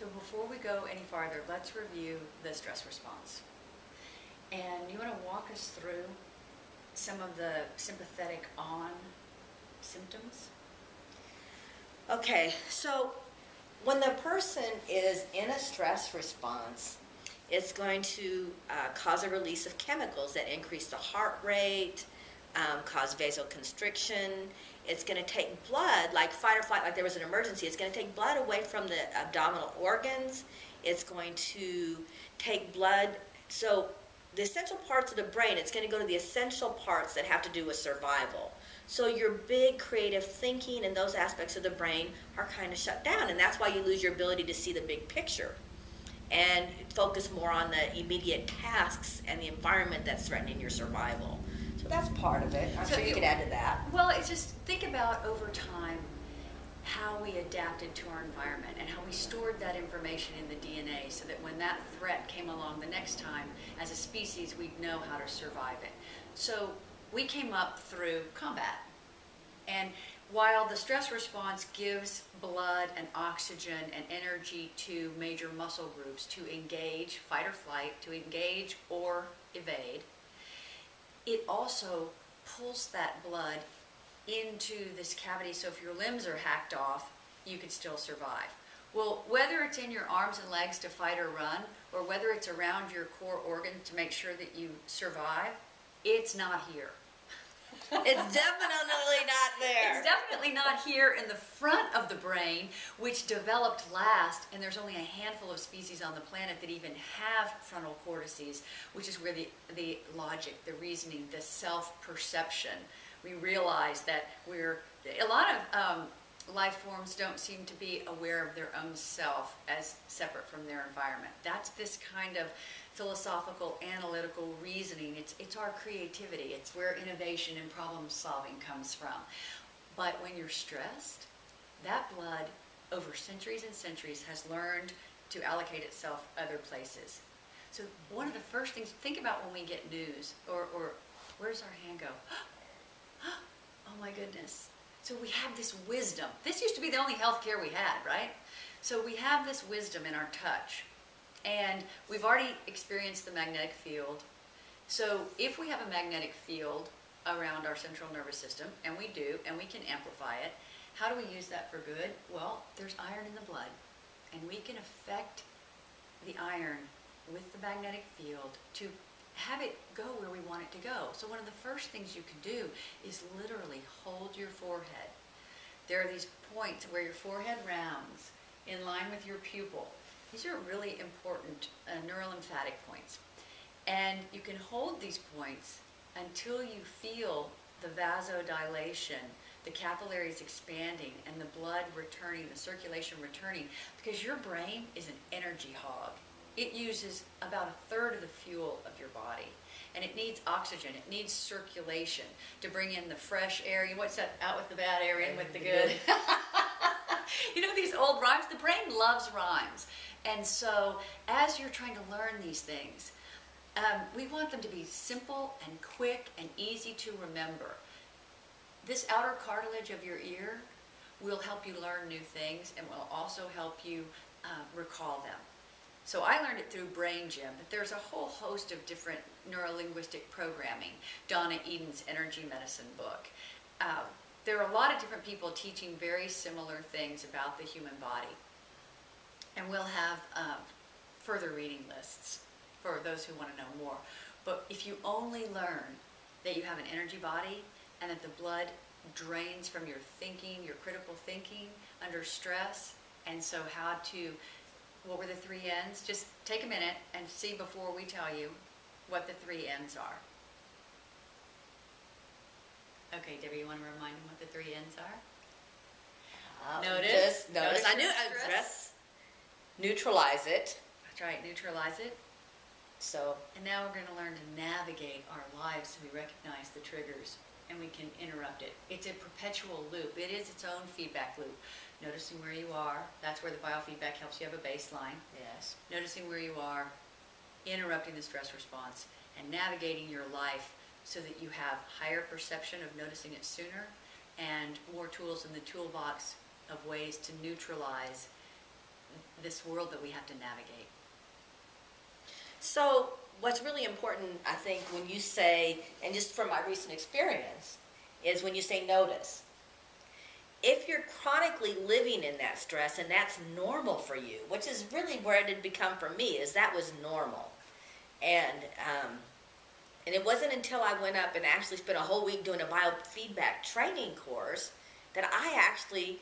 So before we go any farther, let's review the stress response. And you want to walk us through some of the sympathetic on symptoms? Okay, so when the person is in a stress response, it's going to cause a release of chemicals that increase the heart rate, cause vasoconstriction. It's going to take blood, like fight or flight, like there was an emergency. It's going to take blood away from the abdominal organs. It's going to take blood. So the essential parts of the brain, it's going to go to the essential parts that have to do with survival. So your big creative thinking and those aspects of the brain are kind of shut down, and that's why you lose your ability to see the big picture and focus more on the immediate tasks and the environment that's threatening your survival. So that's part of it. I'm sure you could add to that. Well, it's just think about over time how we adapted to our environment and how we stored that information in the DNA so that when that threat came along the next time, as a species, we'd know how to survive it. So we came up through combat. And while the stress response gives blood and oxygen and energy to major muscle groups to engage, fight or flight, to engage or evade, it also pulls that blood into this cavity, so if your limbs are hacked off, you could still survive. Well, whether it's in your arms and legs to fight or run, or whether it's around your core organ to make sure that you survive, it's not here. It's definitely not there. It's definitely not here in the front of the brain, which developed last, and there's only a handful of species on the planet that even have frontal cortices, which is where the logic, the reasoning, the self-perception, we realize that a lot of life forms don't seem to be aware of their own self as separate from their environment. That's this kind of philosophical, analytical reasoning. It's our creativity. It's where innovation and problem solving comes from. But when you're stressed, that blood over centuries and centuries has learned to allocate itself other places. So one of the first things, think about when we get news, or where's our hand go? Oh my goodness. So we have this wisdom. This used to be the only health care we had, right? So we have this wisdom in our touch. And we've already experienced the magnetic field. So if we have a magnetic field around our central nervous system, and we do, and we can amplify it, how do we use that for good? Well, there's iron in the blood, and we can affect the iron with the magnetic field to have it go where we want it to go. So one of the first things you can do is literally hold your forehead. There are these points where your forehead rounds in line with your pupil. These are really important neurolymphatic points. And you can hold these points until you feel the vasodilation, the capillaries expanding, and the blood returning, the circulation returning, because your brain is an energy hog. It uses about a third of the fuel of your body. And it needs oxygen, it needs circulation to bring in the fresh air. What's that? Out with the bad air, in with the good. You know these old rhymes? The brain loves rhymes. And so as you're trying to learn these things, we want them to be simple and quick and easy to remember. This outer cartilage of your ear will help you learn new things and will also help you recall them. So I learned it through Brain Gym, but there's a whole host of different neurolinguistic programming. Donna Eden's Energy Medicine book. There are a lot of different people teaching very similar things about the human body. And we'll have further reading lists for those who want to know more. But if you only learn that you have an energy body and that the blood drains from your thinking, your critical thinking under stress, and so how to, what were the 3 N's? Just take a minute and see before we tell you what the 3 N's are. Okay, Debbie, you want to remind them what the 3 N's are? Notice. I knew stress. Neutralize it. That's right, neutralize it. So. And now we're going to learn to navigate our lives so we recognize the triggers and we can interrupt it. It's a perpetual loop. It is its own feedback loop. Noticing where you are, that's where the biofeedback helps you have a baseline. Yes. Noticing where you are, interrupting the stress response, and navigating your life so that you have higher perception of noticing it sooner and more tools in the toolbox of ways to neutralize this world that we have to navigate. So what's really important, I think, when you say, and just from my recent experience, is when you say notice. If you're chronically living in that stress and that's normal for you, which is really where it had become for me, is that was normal. And it wasn't until I went up and actually spent a whole week doing a biofeedback training course that I actually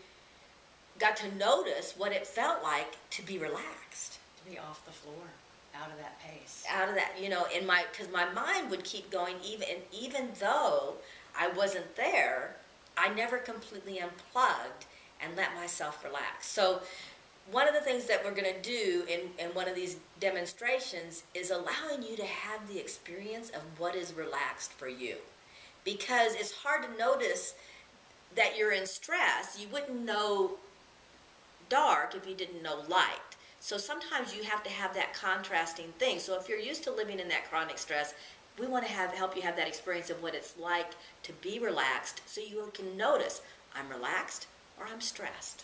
got to notice what it felt like to be relaxed. To be off the floor, out of that pace. Out of that, because my mind would keep going, even though I wasn't there, I never completely unplugged and let myself relax. So one of the things that we're going to do in one of these demonstrations is allowing you to have the experience of what is relaxed for you. Because it's hard to notice that you're in stress. You wouldn't know dark if you didn't know light. So sometimes you have to have that contrasting thing. So if you're used to living in that chronic stress, we want to help you have that experience of what it's like to be relaxed so you can notice, I'm relaxed or I'm stressed.